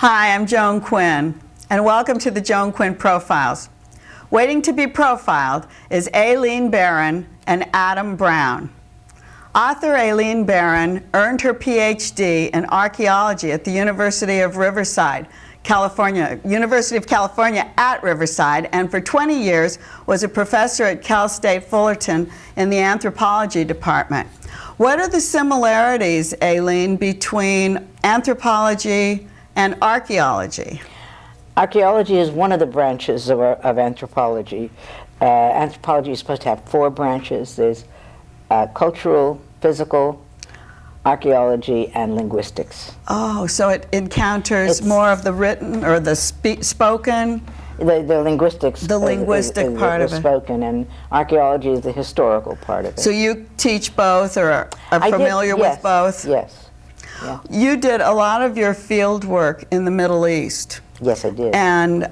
Hi, I'm Joan Quinn, and welcome to the Joan Quinn Profiles. Waiting to be profiled is Aileen Brown and Adam Brown. Author Aileen Brown earned her PhD in archaeology at the University of California at Riverside, and for 20 years was a professor at Cal State Fullerton in the anthropology department. What are the similarities, Aileen, between anthropology and archaeology? Archaeology is one of the branches of anthropology. Anthropology is supposed to have 4 branches. There's cultural, physical, archaeology, and linguistics. Oh, so it encounters more of the written or the spoken? The linguistics. The linguistic part of it. Spoken, and archaeology is the historical part of it. So you teach both, or are familiar with both? Yes. Yeah. You did a lot of your field work in the Middle East. Yes, I did. And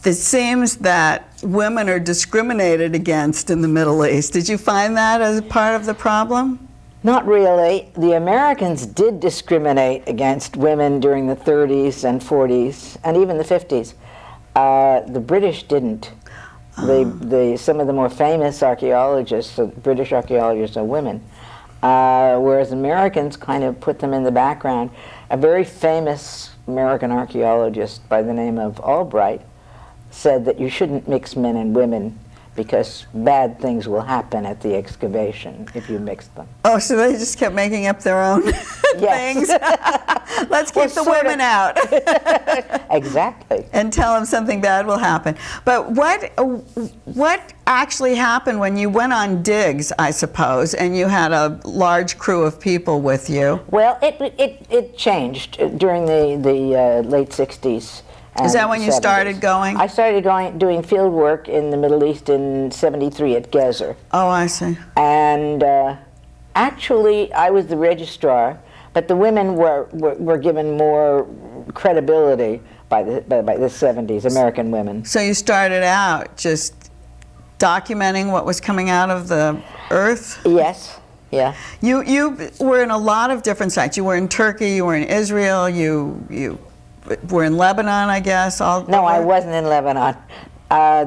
it seems that women are discriminated against in the Middle East. Did you find that as part of the problem? Not really. The Americans did discriminate against women during the 30s and 40s and even the 50s. The British didn't. Some of the more famous archaeologists, British archaeologists, are women. Whereas Americans kind of put them in the background. A very famous American archaeologist by the name of Albright said that you shouldn't mix men and women because bad things will happen at the excavation if you mix them. Oh, so they just kept making up their own things? Let's keep the women out. Exactly. And tell them something bad will happen. But what actually happened when you went on digs, I suppose, and you had a large crew of people with you? Well, it changed during the late 60s. Is that when you started going? I started doing field work in the Middle East in '73 at Gezer. Oh, I see. And actually, I was the registrar, but the women were given more credibility by the 70s, American women. So you started out just documenting what was coming out of the earth? Yes. Yeah. You were in a lot of different sites. You were in Turkey, you were in Israel, you were in Lebanon, I guess. No, I wasn't in Lebanon. I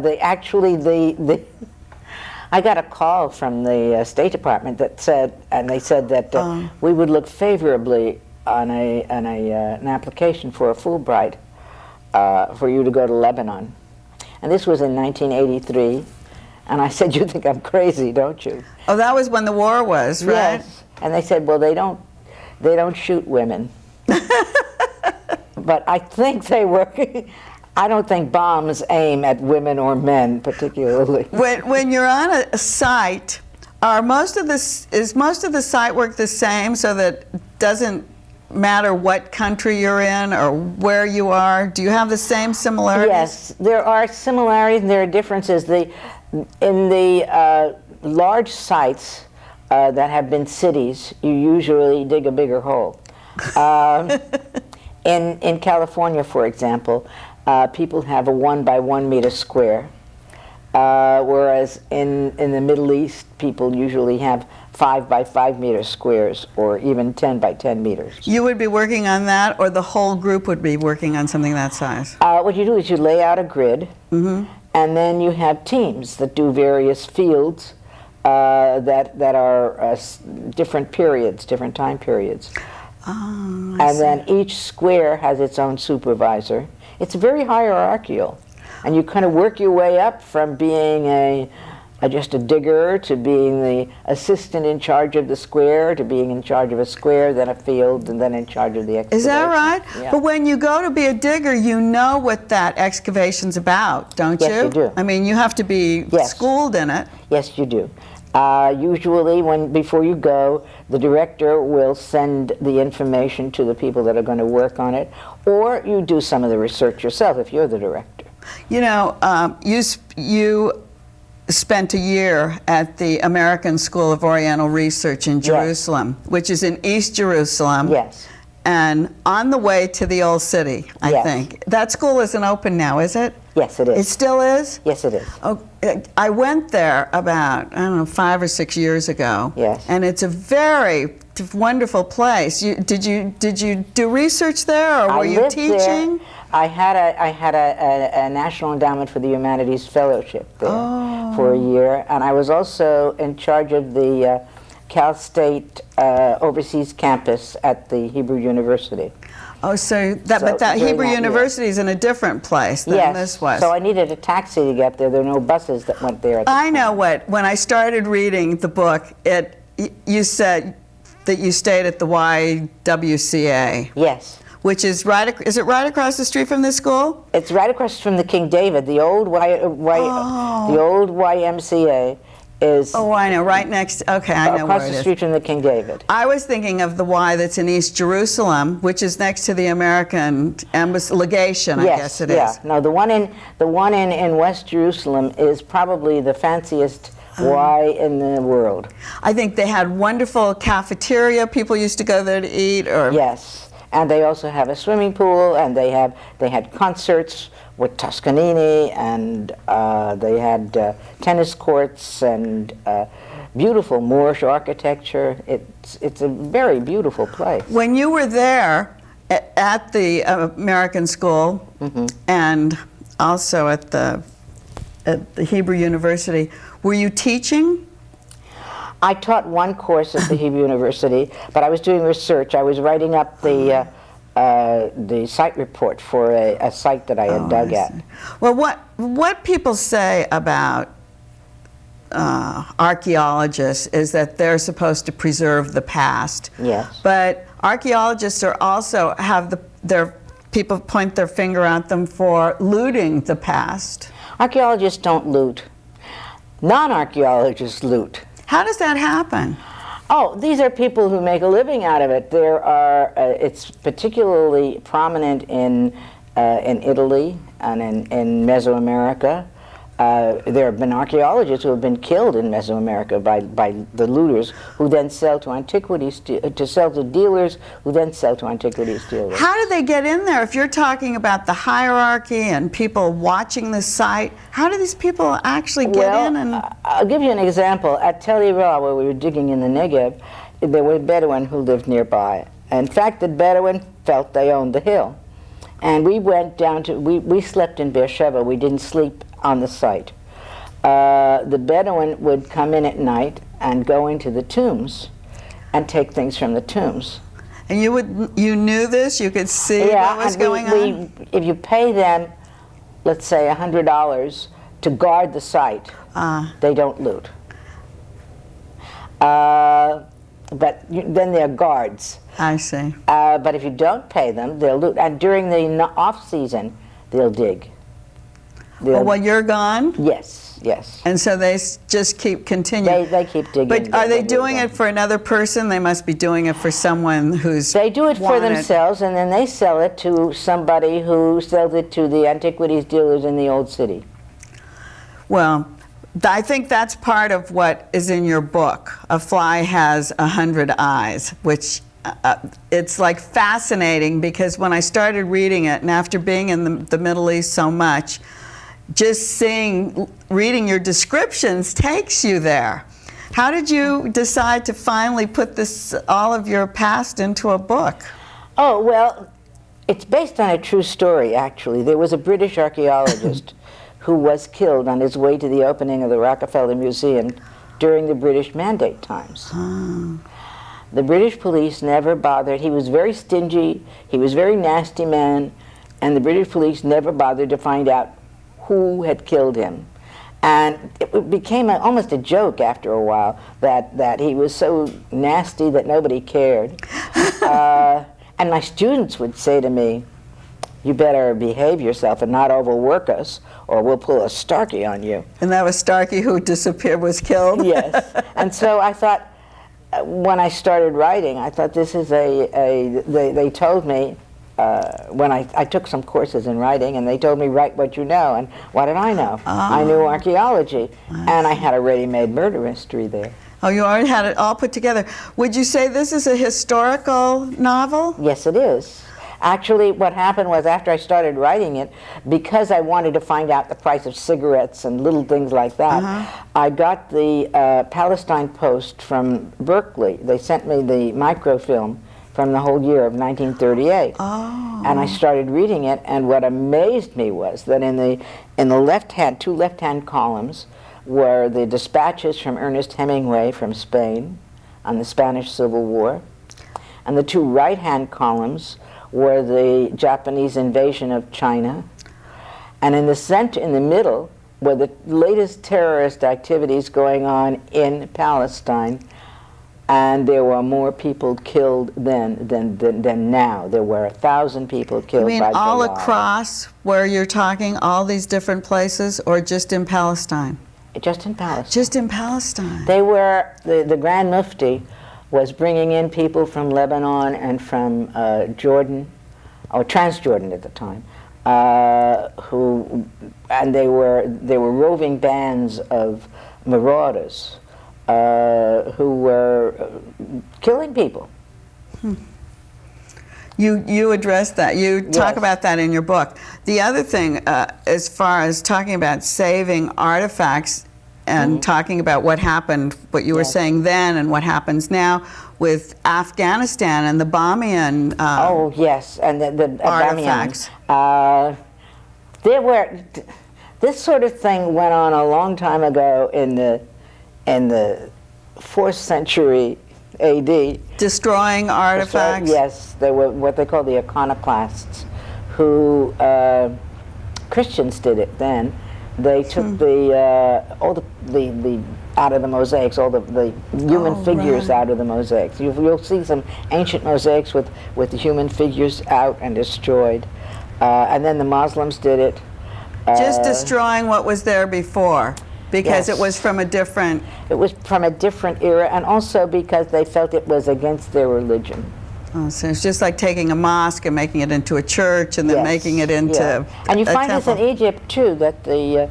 got a call from the State Department that said, and they said that we would look favorably on an application for a Fulbright for you to go to Lebanon. And this was in 1983. And I said, "You think I'm crazy, don't you?" Oh, that was when the war was, right? Yes. And they said, "Well, they don't shoot women." But I think they were. I don't think bombs aim at women or men particularly. When you're on a site, is most of the site work the same, so that it doesn't matter what country you're in or where you are? Do you have the same similarities? Yes, there are similarities and there are differences. In the large sites that have been cities, you usually dig a bigger hole. In California, for example, people have a 1 by 1 meter square, whereas in the Middle East, people usually have 5 by 5 meter squares, or even 10 by 10 meters. You would be working on that, or the whole group would be working on something that size? What you do is you lay out a grid, and then you have teams that do various fields that are different periods, different time periods. Oh, and then each square has its own supervisor. It's very hierarchical, and you kind of work your way up from being just a digger to being the assistant in charge of the square to being in charge of a square, then a field, and then in charge of the excavation. Is that right? Yeah. But when you go to be a digger, you know what that excavation's about, don't you? Yes, you do. I mean, you have to be schooled in it. Yes, you do. Usually, before you go, the director will send the information to the people that are going to work on it, or you do some of the research yourself if you're the director. You know, you spent a year at the American School of Oriental Research in Jerusalem, which is in East Jerusalem. Yes. and on the way to the old city, I Yes. think. That school isn't open now, is it? Yes, it It is. still is? Yes, it is. Oh, I went there about, I don't know, 5 or 6 years ago. Yes. And it's a very wonderful place. Did you do research there, or were I you lived teaching? there. I had a National Endowment for the Humanities Fellowship there for a year, and I was also in charge of the Cal State overseas campus at the Hebrew University. Oh, but that during Hebrew that year. University is in a different place than Yes, this was. so I needed a taxi to get there. There were no buses that went there at the I time. know when I started reading the book, you said that you stayed at the YWCA, Yes. which is is it right across the street from this school? It's right across from the King David. The old the old YMCA is Oh, I know, right next, okay, I know across where it the is. street from the King David. I was thinking of the Y that's in East Jerusalem, which is next to the American Embassy legation, I guess it is. Yeah. No, the one in West Jerusalem is probably the fanciest Y in the world. I think they had wonderful cafeteria. People used to go there to eat. Or Yes, and they also have a swimming pool, and they had concerts with Toscanini, and they had tennis courts and beautiful Moorish architecture. It's a very beautiful place. When you were there at the American school and also at the Hebrew University, were you teaching? I taught one course at the Hebrew University, but I was doing research. I was writing up the site report for a site that I had dug at. Well, what people say about archaeologists is that they're supposed to preserve the past. Yes. But archaeologists are also their people point their finger at them for looting the past. Archaeologists don't loot. Non-archaeologists loot. How does that happen? Oh, these are people who make a living out of it. There are. It's particularly prominent in Italy and in Mesoamerica. There have been archaeologists who have been killed in Mesoamerica by the looters, who then sell to antiquities to sell to dealers, who then sell to antiquities dealers. How do they get in there? If you're talking about the hierarchy and people watching the site, how do these people actually get in? And I'll give you an example. At Tel Ra, where we were digging in the Negev, there were Bedouin who lived nearby. In fact, the Bedouin felt they owned the hill. And we went down to, we slept in Beersheba. We didn't sleep on the site. The Bedouin would come in at night and go into the tombs and take things from the tombs. And you knew this? You could see what was going on? If you pay them, let's say $100 to guard the site, they don't loot. But then they're guards. I see. But if you don't pay them, they'll loot. And during the off-season, they'll dig. Oh, well, you're gone? Yes, yes. And so they just keep continuing. They keep digging. But are they doing it for another person? They must be doing it for someone who's They do it for themselves, and then they sell it to somebody who sells it to the antiquities dealers in the old city. Well, I think that's part of what is in your book. A Fly Has 100 Eyes, which it's like fascinating, because when I started reading it, and after being in the Middle East so much, just reading your descriptions takes you there. How did you decide to finally put all of your past into a book? Oh, well, it's based on a true story, actually. There was a British archaeologist who was killed on his way to the opening of the Rockefeller Museum during the British Mandate times. The British police never bothered. He was very stingy, he was a very nasty man, and the British police never bothered to find out who had killed him. And it became almost a joke after a while that he was so nasty that nobody cared. And my students would say to me, "You better behave yourself and not overwork us, or we'll pull a Starkey on you." And that was Starkey, who disappeared, was killed? Yes. And so I thought, when I started writing, I thought this is they told me, when I took some courses in writing, and they told me, write what you know. And what did I know? I knew archaeology, and I had a ready-made murder mystery there. Oh, you already had it all put together. Would you say this is a historical novel? Yes, it is. Actually, what happened was after I started writing it, because I wanted to find out the price of cigarettes and little things like that, I got the Palestine Post from Berkeley. They sent me the microfilm from the whole year of 1938. Oh. And I started reading it, and what amazed me was that in the left-hand, two left-hand columns were the dispatches from Ernest Hemingway from Spain on the Spanish Civil War, and the two right-hand columns were the Japanese invasion of China, and in the center, in the middle, were the latest terrorist activities going on in Palestine, and there were more people killed than now. There were 1,000 people killed by July. You mean all across where you're talking, all these different places, or just in Palestine? Just in Palestine. Just in Palestine. They were, the Grand Mufti was bringing in people from Lebanon and from Jordan, or Transjordan at the time, and they were roving bands of marauders who were killing people. You address that. You talk Yes. about that in your book. The other thing, as far as talking about saving artifacts and talking about what happened, what you were Yes. saying then and what happens now with Afghanistan and the Bamiyan Oh yes, and the artifacts. There were this sort of thing went on a long time ago in the 4th century A.D. Destroying artifacts. Yes, they were what they call the iconoclasts, who Christians did it then. They took all the out of the mosaics, all the human figures right. out of the mosaics. You'll see some ancient mosaics with the human figures out and destroyed, and then the Muslims did it. Just destroying what was there before, because Yes. it was from a different. It was from a different era, and also because they felt it was against their religion. Oh, so it's just like taking a mosque and making it into a church, and then Yes, making it into yeah. And you a find temple. this in Egypt too, that a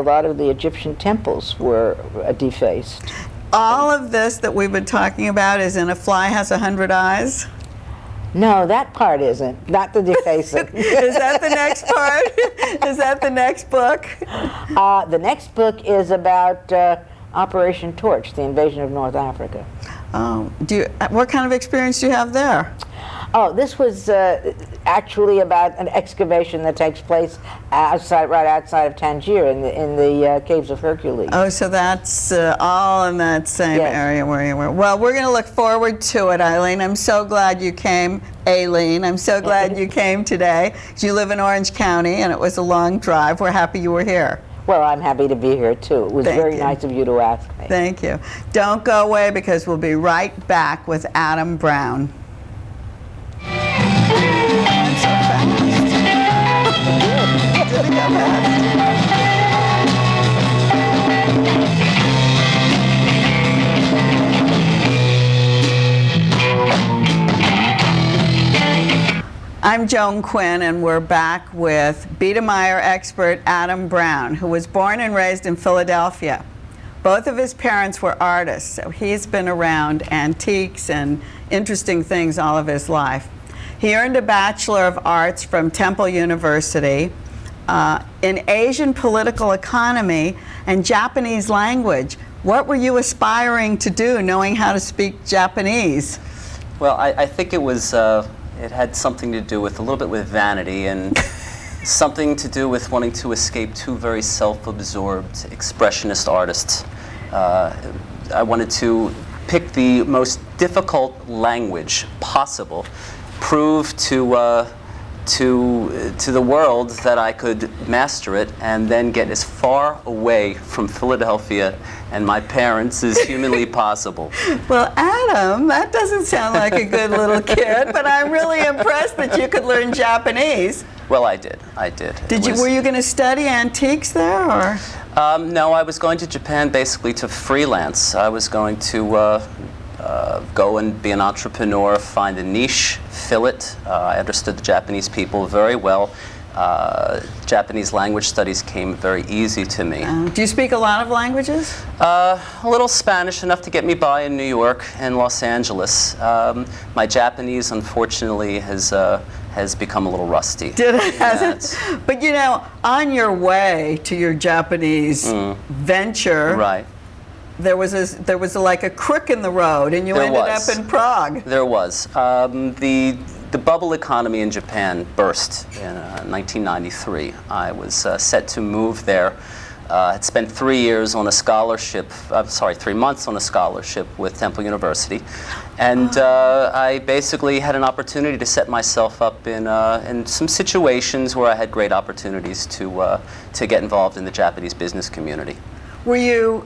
lot of the Egyptian temples were defaced. All of this that we've been talking about is in A Fly Has 100 Eyes. No, that part isn't. Not the defacing. Is that the next part? Is that the next book? The next book is about Operation Torch, the invasion of North Africa. Oh, what kind of experience do you have there? Oh, this was actually about an excavation that takes place right outside of Tangier in the caves of Hercules. Oh, so that's all in that same Yes. area where you were. Well, we're going to look forward to it, Eileen. I'm so glad you came, Aileen. I'm so glad you came today. You live in Orange County, and it was a long drive. We're happy you were here. Well, I'm happy to be here too. It was Thank very you. nice of you to ask me. Thank you. Don't go away, because we'll be right back with Adam Brown. I'm so fast. Did it go fast? I'm Joan Quinn, and we're back with Biedermeier expert Adam Brown, who was born and raised in Philadelphia. Both of his parents were artists, so he's been around antiques and interesting things all of his life. He earned a Bachelor of Arts from Temple University in Asian political economy and Japanese language. What were you aspiring to do, knowing how to speak Japanese? Well, I think it was, it had something to do with, a little bit with vanity and something to do with wanting to escape two very self-absorbed expressionist artists. I wanted to pick the most difficult language possible, prove to the world that I could master it, and then get as far away from Philadelphia and my parents as humanly possible. Well, Adam, that doesn't sound like a good little kid, but I'm really impressed that you could learn Japanese. Well, I did. Were you going to study antiques there, or? No, I was going to Japan basically to freelance. I was going to go and be an entrepreneur, find a niche, fill it. I understood the Japanese people very well. Japanese language studies came very easy to me. Do you speak a lot of languages? A little Spanish, enough to get me by in New York and Los Angeles. My Japanese, unfortunately, has become a little rusty. Did it? Has it? But you know, on your way to your Japanese venture, Right. there was like a crook in the road, and you There ended was. up in Prague. There was. The bubble economy in Japan burst in 1993. I was set to move there. Had spent 3 years on a scholarship, 3 months on a scholarship with Temple University. And I basically had an opportunity to set myself up in some situations where I had great opportunities to get involved in the Japanese business community. Were you,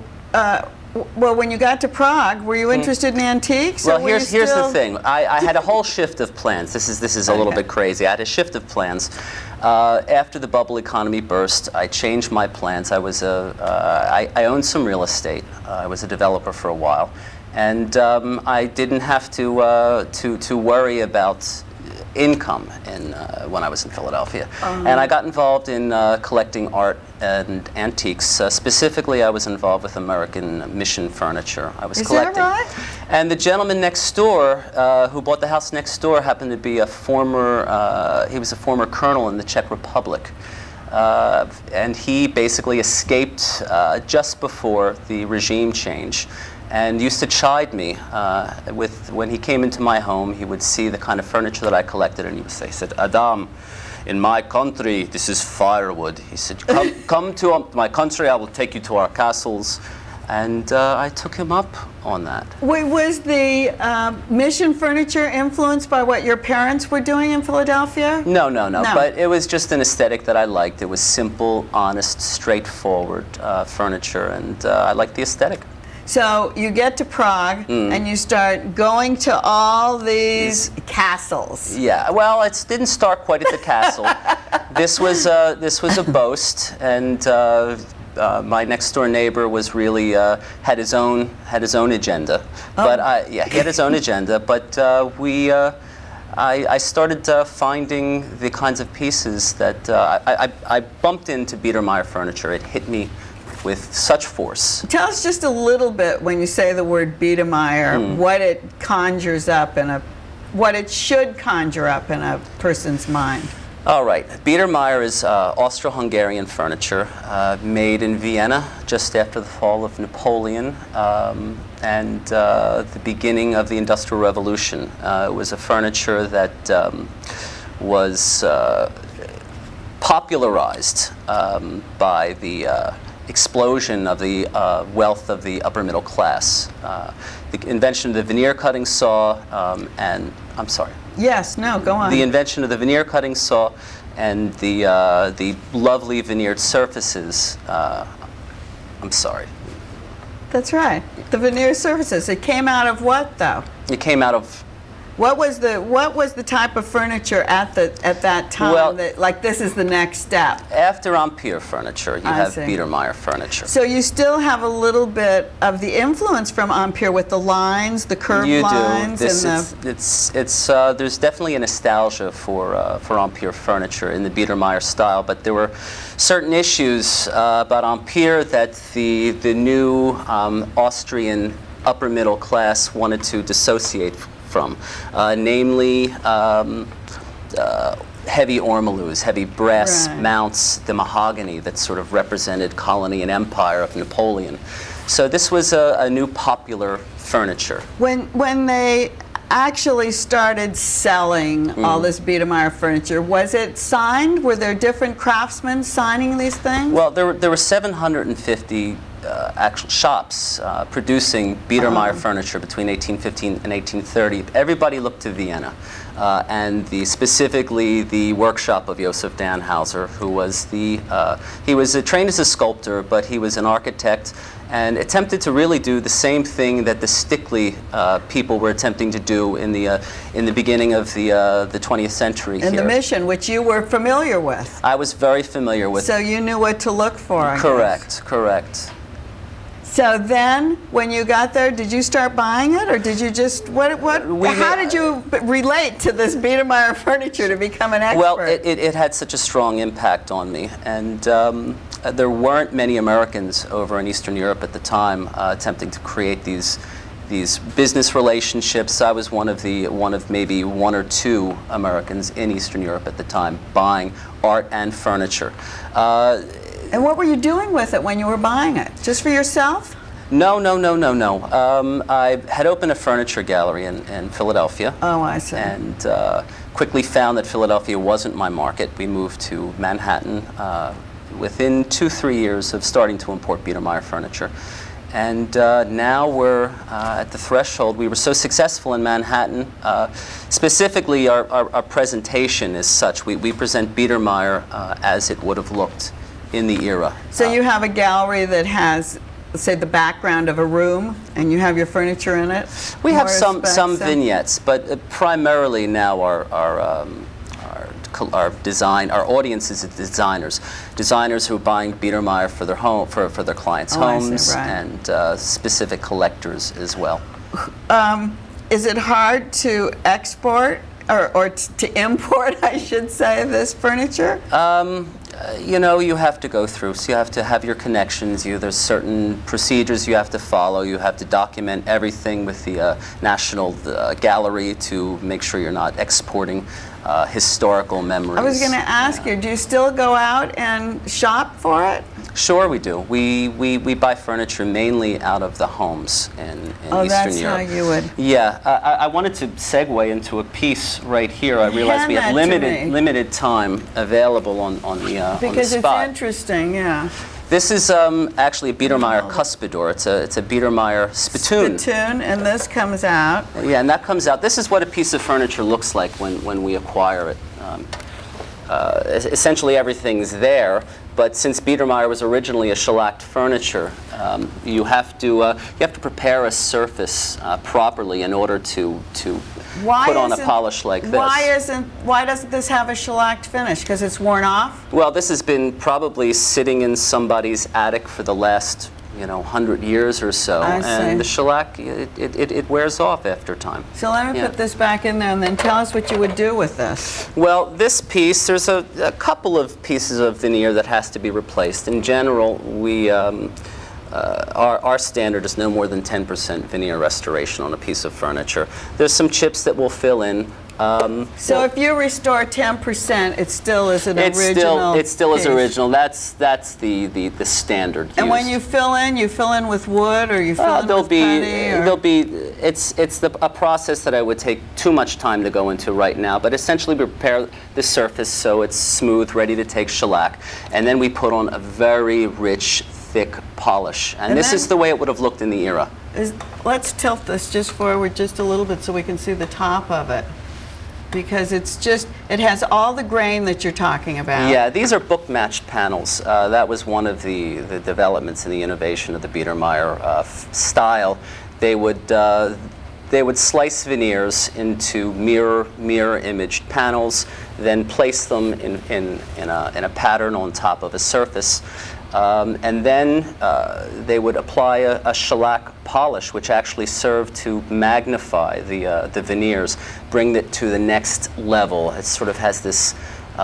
well, when you got to Prague, were you interested in antiques? Well, or were you here's the still- thing. I had a whole shift of plans. This is a little Okay. bit crazy. I had a shift of plans. After the bubble economy burst, I changed my plans. I owned some real estate. I was a developer for a while, and I didn't have to worry about income when I was in Philadelphia. And I got involved in collecting art and antiques. Specifically, I was involved with American mission furniture. I was Is collecting. that right? And the gentleman next door, who bought the house next door, happened to be he was a former colonel in the Czech Republic. And he basically escaped just before the regime change, and used to chide me when he came into my home. He would see the kind of furniture that I collected, and he would say, "Adam, in my country, this is firewood." He said, come to my country, I will take you to our castles. And I took him up on that. Wait, was the mission furniture influenced by what your parents were doing in Philadelphia? No. No. But it was just an aesthetic that I liked. It was simple, honest, straightforward furniture, and I liked the aesthetic. So you get to Prague and you start going to all these castles. Yeah, well, it didn't start quite at the castle. This was a boast, and my next door neighbor was really had his own agenda. But he had his own agenda. But I started finding the kinds of pieces that I bumped into Biedermeier furniture. It hit me with such force. Tell us just a little bit, when you say the word Biedermeier, what it conjures up what it should conjure up in a person's mind. All right, Biedermeier is Austro-Hungarian furniture made in Vienna just after the fall of Napoleon and the beginning of the Industrial Revolution. It was a furniture that was popularized by the explosion of the wealth of the upper middle class. The invention of the veneer cutting saw Yes, no, go on. The invention of the veneer cutting saw and the lovely veneered surfaces. That's right. The veneer surfaces. It came out of what, though? It came out of. What was the type of furniture at that time? Well, that, like, this is the next step. After Ampere furniture, you I have see. Biedermeier furniture. So you still have a little bit of the influence from Ampere with the lines, the curved You lines, do. and There's definitely a nostalgia for Ampere furniture in the Biedermeier style, but there were certain issues about Ampere that the new Austrian upper middle class wanted to dissociate from, namely heavy ormolues, heavy brass Right. mounts, the mahogany that sort of represented colony and empire of Napoleon. So this was a new popular furniture. When they actually started selling all this Biedermeier furniture, was it signed? Were there different craftsmen signing these things? Well, there were 750 actual shops producing Biedermeier furniture between 1815 and 1830. Everybody looked to Vienna, and specifically the workshop of Josef Dannhauser, who was he was trained as a sculptor, but he was an architect and attempted to really do the same thing that the Stickley people were attempting to do in the beginning of the 20th century. In here. the mission, which you were familiar with. I was very familiar with. So you knew what to look for, I guess. Correct. So then, when you got there, did you start buying it, or did you just how did you relate to this Biedermeier furniture to become an expert? Well, it had such a strong impact on me, and there weren't many Americans over in Eastern Europe at the time attempting to create these business relationships. I was one of maybe one or two Americans in Eastern Europe at the time buying art and furniture. And what were you doing with it when you were buying it? Just for yourself? No. I had opened a furniture gallery in Philadelphia. Oh, I see. And quickly found that Philadelphia wasn't my market. We moved to Manhattan within 2-3 years of starting to import Biedermeier furniture. And now we're at the threshold. We were so successful in Manhattan. Specifically, our presentation is such. We present Biedermeier as it would have looked in the era. So you have a gallery that has, let's say, the background of a room, and you have your furniture in it? We have some vignettes, but primarily now our audience is designers who are buying Biedermeier for their home, for their clients' homes, right. And specific collectors as well. Is it hard to export or to import, I should say, this furniture? You know, you have to go through. So you have to have your connections. There's certain procedures you have to follow. You have to document everything with the National Gallery to make sure you're not exporting historical memories. I was going to ask you, do you still go out and shop for it? Sure, we do. We buy furniture mainly out of the homes in Eastern Europe. That's how you would. Yeah, I wanted to segue into a piece right here. I realized we have limited time available on the because spot. It's interesting, yeah. This is actually a Biedermeier cuspidor. It's a Biedermeier spittoon. Spittoon, and this comes out. Yeah, and that comes out. This is what a piece of furniture looks like when we acquire it. Essentially everything's there, but since Biedermeier was originally a shellacked furniture, you have to prepare a surface properly in order to put on a polish like this. Why doesn't this have a shellacked finish? Because it's worn off? Well, this has been probably sitting in somebody's attic for the last 100 years or so, and the shellac it wears off after time. So let me put this back in there, and then tell us what you would do with this. Well, this piece, there's a couple of pieces of veneer that has to be replaced. In general, we our standard is no more than 10% veneer restoration on a piece of furniture. There's some chips that we'll fill in. So if you restore 10%, it still is an original. It still is piece. original. That's the standard. And when you fill in with wood, or you fill in with putty? It's a process that I would take too much time to go into right now. But essentially, we prepare the surface so it's smooth, ready to take shellac, and then we put on a very rich, thick polish. And this is the way it would have looked in the era. Let's tilt this just forward just a little bit so we can see the top of it. Because it has all the grain that you're talking about. Yeah, these are book-matched panels. That was one of the developments in the innovation of the Biedermeier style. They would slice veneers into mirror imaged panels, then place them in a pattern on top of a surface. And then they would apply a shellac polish, which actually served to magnify the veneers, bring it to the next level. It sort of has this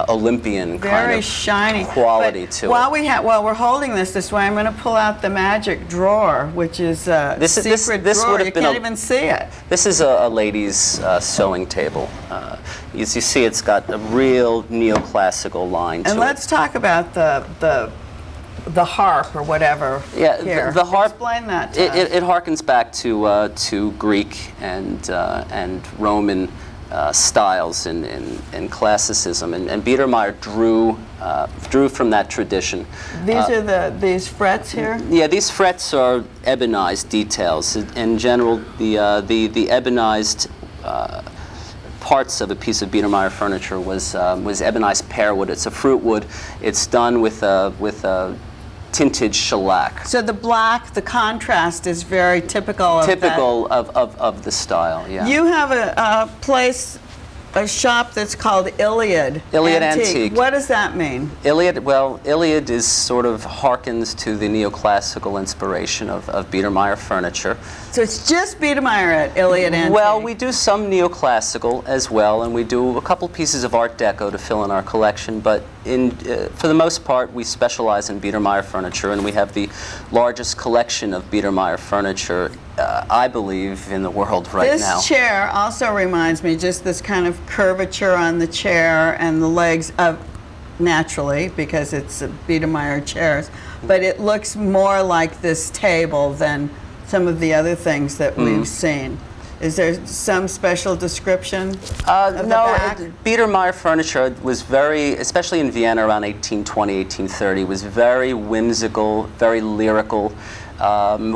Olympian kind of shiny quality to it. While we're holding this way, I'm going to pull out the magic drawer, which is a secret drawer. You can't even see it. This is a lady's sewing table. As you see, it's got a real neoclassical line to it. And let's talk about the harp or whatever. Yeah, here. The harp. Explain that to us. It harkens back to Greek and Roman styles in classicism, and Biedermeier drew from that tradition. These are these frets here. Yeah, these frets are ebonized details. In general, the ebonized parts of a piece of Biedermeier furniture was ebonized pear wood. It's a fruit wood. It's done with a tinted shellac. So the black, the contrast is very typical of of the style. Yeah. You have a place a shop that's called Illiad. Illiad Antique. What does that mean? Illiad, well, Illiad is sort of harkens to the neoclassical inspiration of Biedermeier furniture. So it's just Biedermeier at Illiad Antique? Well, we do some neoclassical as well, and we do a couple pieces of Art Deco to fill in our collection, but for the most part, we specialize in Biedermeier furniture, and we have the largest collection of Biedermeier furniture, I believe, in the world right now. This chair also reminds me, just this kind of curvature on the chair and the legs of, naturally, because it's Biedermeier chairs, but it looks more like this table than some of the other things that we've seen. Is there some special description of the back? Biedermeier furniture was very, especially in Vienna around 1820, 1830, was very whimsical, very lyrical.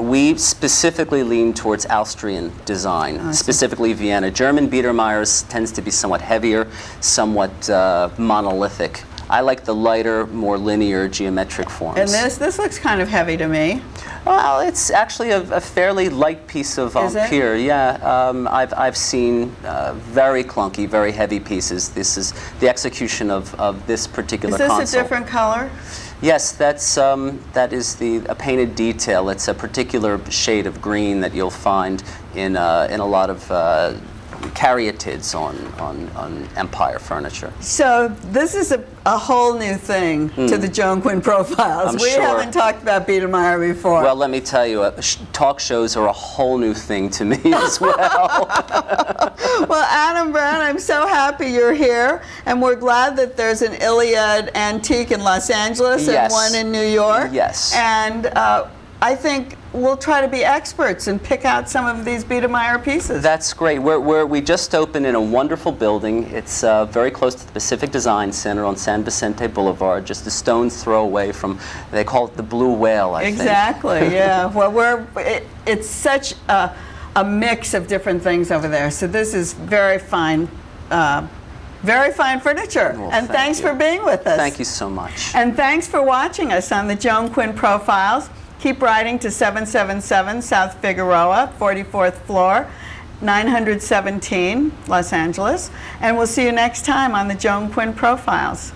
We specifically lean towards Austrian design, specifically Vienna. German Biedermeiers tends to be somewhat heavier, somewhat monolithic. I like the lighter, more linear geometric forms. And this looks kind of heavy to me. Well, it's actually a fairly light piece of Empire. Yeah, I've seen very clunky, very heavy pieces. This is the execution of this particular console. Is this a different color? Yes, that is a painted detail. It's a particular shade of green that you'll find in a lot of caryatids on Empire furniture. So this is a whole new thing to the Joan Quinn profiles. I'm We sure. haven't talked about Biedermeier before. Well, let me tell you, talk shows are a whole new thing to me as well. Well, Adam Brown, I'm so happy you're here, and we're glad that there's an Illiad Antique in Los Angeles Yes. and one in New York. Yes. And I think we'll try to be experts and pick out some of these Biedermeier pieces. That's great. We just opened in a wonderful building. It's very close to the Pacific Design Center on San Vicente Boulevard, just a stone's throw away from, they call it the Blue Whale, I think. Exactly, yeah. Well, it's such a mix of different things over there. So this is very fine furniture. Well, and thanks for being with us. Thank you so much. And thanks for watching us on the Joan Quinn Profiles. Keep writing to 777 South Figueroa, 44th floor, 917, Los Angeles. And we'll see you next time on the Joan Quinn Profiles.